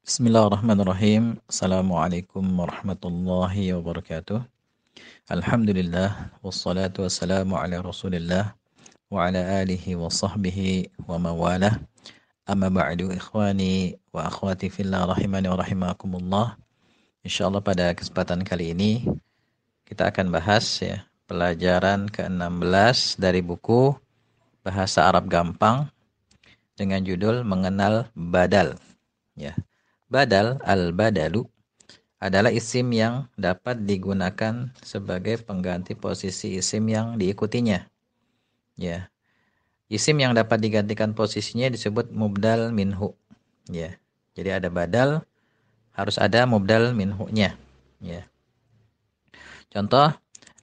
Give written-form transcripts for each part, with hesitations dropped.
Bismillahirrahmanirrahim. Assalamualaikum warahmatullahi wabarakatuh. Alhamdulillah wassalatu wassalamu ala Rasulillah wa ala alihi wa sahbihi wa mawalah. Amma ba'du ikhwani wa akhwati fillah rahimani wa rahimakumullah. Insyaallah pada kesempatan kali ini kita akan bahas pelajaran ke-16 dari buku Bahasa Arab Gampang dengan judul Mengenal Badal. Badal al-badalu adalah isim yang dapat digunakan sebagai pengganti posisi isim yang diikutinya. Ya. Isim yang dapat digantikan posisinya disebut mubdal minhu. Ya. Jadi ada badal, harus ada mubdal minhu-nya. Ya. Contoh,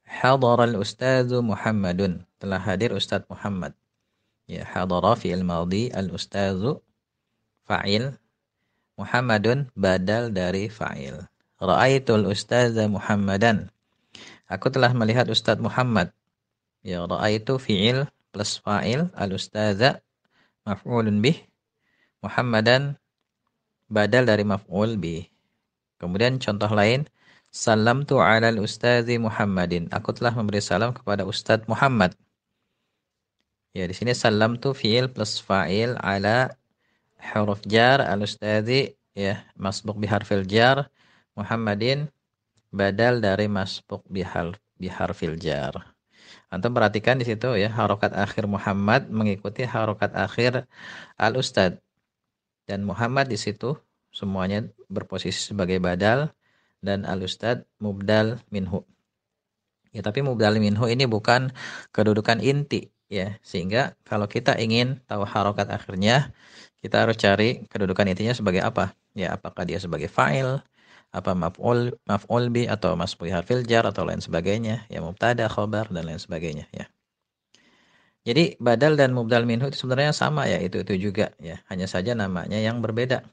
hadaral ustazu Muhammadun. Telah hadir Ustadz Muhammad. Ya, hadara fi'il madhi, al-ustazu fa'il, Muhammadun badal dari fa'il. Ra'aitul ustaza Muhammadan. Aku telah melihat Ustadz Muhammad. Ya, ra'aitu fi'il plus fa'il, al-ustaza maf'ulun bih, Muhammadan badal dari maf'ul bih. Kemudian contoh lain, salamtu 'alal ustazi Muhammadin. Aku telah memberi salam kepada Ustadz Muhammad. Ya, di sini salamtu fi'il plus fa'il ala huruf jar al-ustazi ya masbuk biharfil jar, Muhammadin badal dari masbuk biharfil jar. Antum perhatikan di situ ya, harokat akhir Muhammad mengikuti harokat akhir al-ustad. Dan Muhammad di situ semuanya berposisi sebagai badal dan al-ustad mubdal minhu. Ya, tapi mubdal minhu ini bukan kedudukan inti ya, sehingga kalau kita ingin tahu harokat akhirnya, kita harus cari kedudukan intinya sebagai apa? Ya, apakah dia sebagai fa'il, apa maf'ul bi atau masbuk harfil jar atau lain sebagainya, ya mubtada, khobar dan lain sebagainya ya. Jadi badal dan mubdal minhu itu sebenarnya sama ya, itu juga ya, hanya saja namanya yang berbeda.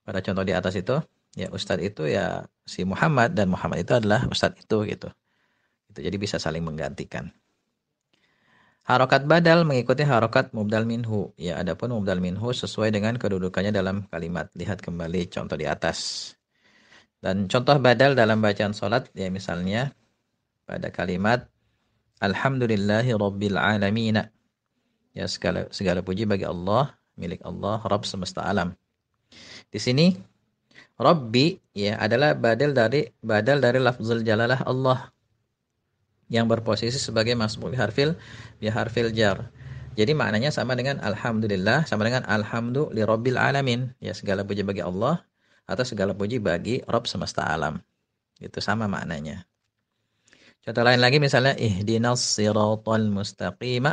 Pada contoh di atas itu, ya ustadz itu ya si Muhammad dan Muhammad itu adalah ustadz itu gitu. Itu jadi bisa saling menggantikan. Harokat badal mengikuti harokat mubdal minhu. Ya, adapun mubdal minhu sesuai dengan kedudukannya dalam kalimat. Lihat kembali contoh di atas. Dan contoh badal dalam bacaan salat ya misalnya pada kalimat Alhamdulillahi Rabbil Alamin. Ya, segala puji bagi Allah, milik Allah, Rabb semesta alam. Di sini Rabbi ya adalah badal dari lafzul jalalah Allah yang berposisi sebagai masbuk biharfil jar. Jadi maknanya sama dengan alhamdulillah, sama dengan alhamdu li rabbil alamin. Ya, segala puji bagi Allah atau segala puji bagi Rabb semesta alam. Itu sama maknanya. Contoh lain lagi misalnya ihdinas siratal mustaqim.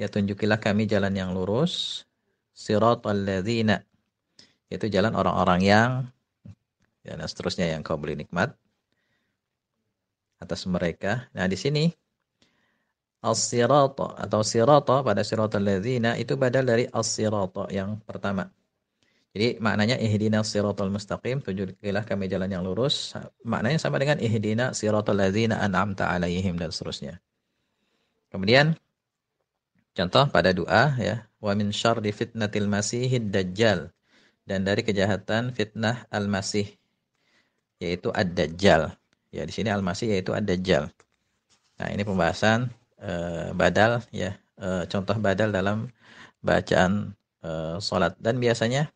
Ya, tunjukilah kami jalan yang lurus. Siratal ladzina. Itu jalan orang-orang yang ya, dan seterusnya yang kau beri nikmat atas mereka. Nah, di sini as-sirata atau sirata pada siratal ladzina itu badal dari as-sirata yang pertama. Jadi maknanya ihdinas siratal mustaqim, tunjukilah kami jalan yang lurus. Maknanya sama dengan ihdina siratal ladzina an'amta 'alaihim dan seterusnya. Kemudian contoh pada doa ya, wa min syarri fitnatil masihid dajjal, dan dari kejahatan fitnah al-masih yaitu ad-dajjal. Ya, di sini al-masih yaitu ad-dajjal. Nah, ini pembahasan badal ya, contoh badal dalam bacaan salat. Dan biasanya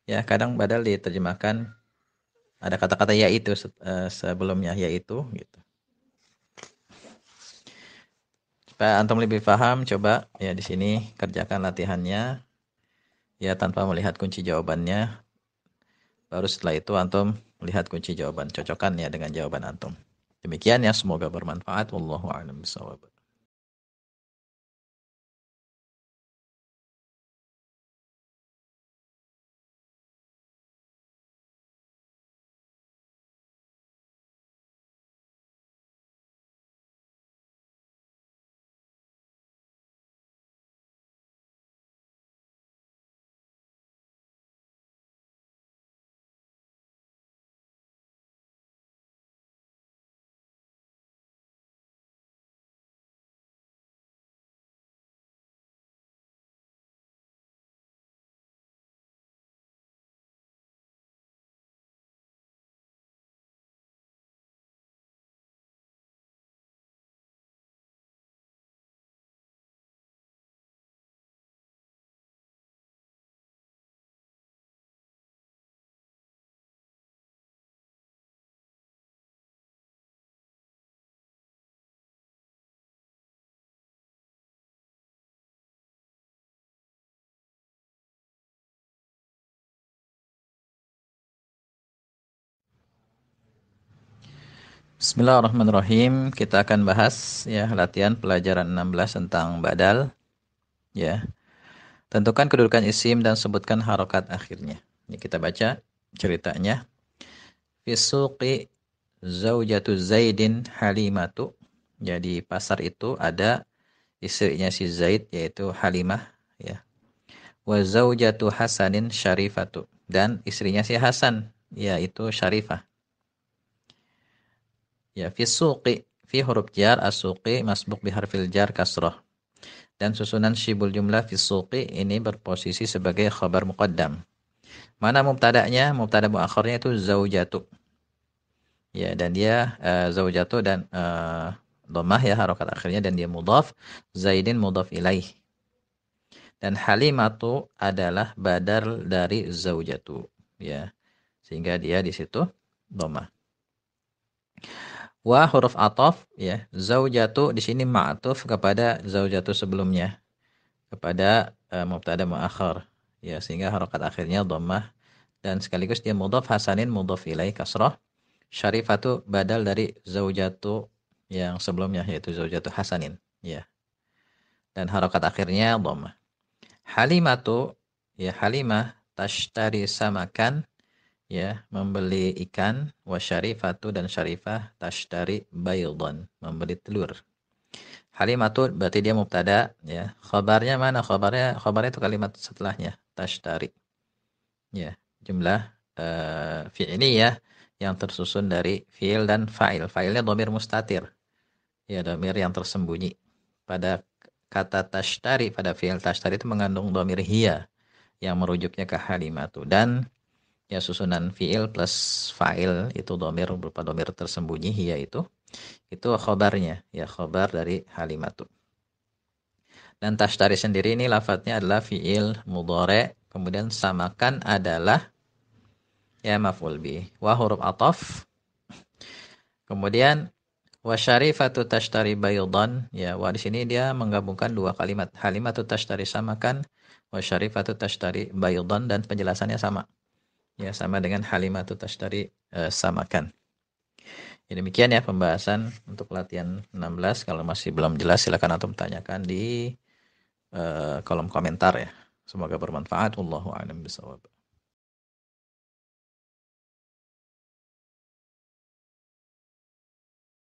ya kadang badal diterjemahkan ada kata-kata yaitu sebelumnya yaitu gitu. Supaya antum lebih paham, coba ya di sini kerjakan latihannya ya tanpa melihat kunci jawabannya. Baru setelah itu antum melihat kunci jawaban, cocokkan ya dengan jawaban antum. Demikian ya, semoga bermanfaat. Wallahu a'lam bishawab. Bismillahirrahmanirrahim. Kita akan bahas ya latihan pelajaran 16 tentang badal ya. Tentukan kedudukan isim dan sebutkan harokat akhirnya. Ini kita baca ceritanya. Fisuqi zaujatu Zaidin Halimatu. Jadi pasar itu ada istrinya si Zaid yaitu Halimah ya. Wa zaujatu Hasanin Syarifatu dan istrinya si Hasan yaitu Syarifah. Ya, fi suqi, fi huruf jar as-suqi masbuk bi harfil jar kasrah. Dan susunan syibul jumlah fi suqi ini berposisi sebagai khabar muqaddam. Mana mubtada'nya? Mubtada muakhirnya itu zaujatu. Ya, dan dia zaujatu dan dhammah ya harokat akhirnya dan dia mudhaf, Zaidin mudhaf ilaih. Dan Halimatu adalah badal dari zaujatu, ya. Sehingga dia di situ dhammah. Wa huruf ataf ya, zaujatu di sini ma'tuf kepada zaujatu sebelumnya, kepada mubtada muakhir ya, sehingga harokat akhirnya dhammah dan sekaligus dia mudhaf, Hasanin mudhaf ilaih kasrah, Syarifatu badal dari zaujatu yang sebelumnya yaitu zaujatu Hasanin ya, dan harokat akhirnya dhammah. Halimatu ya, Halimah tashtari samakan ya, membeli ikan, wa syarifatu dan syarifah tashtari baydhan, membeli telur. Halimatu berarti dia mubtada ya. Khabarnya mana? Khabarnya itu kalimat setelahnya, tashtari. Ya, jumlah fi'liyah yang tersusun dari fi'il dan fa'il. Fa'ilnya dhamir mustatir. Ya, dhamir yang tersembunyi. Pada kata tashtari, pada fi'il tashtari itu mengandung dhamir hiya yang merujuknya ke Halimatu, dan ya susunan fiil plus fa'il itu dhamir berupa dhamir tersembunyi hiya itu khabarnya ya, khabar dari Halimatu. Dan tashtari sendiri ini lafadznya adalah fiil mudhari, kemudian samakan adalah ya maf'ul bih wa huruf ataf, kemudian wa syarifatu tashtari baydhan ya, wa di sini dia menggabungkan dua kalimat, Halimatu tashtari samakan wa syarifatu tashtari baydhan, dan penjelasannya sama. Ya, sama dengan Halimatu tashtari samakan. Ya, demikian ya pembahasan untuk latihan 16. Kalau masih belum jelas silakan antum tanyakan di kolom komentar ya. Semoga bermanfaat. Wallahu a'lam bishawab.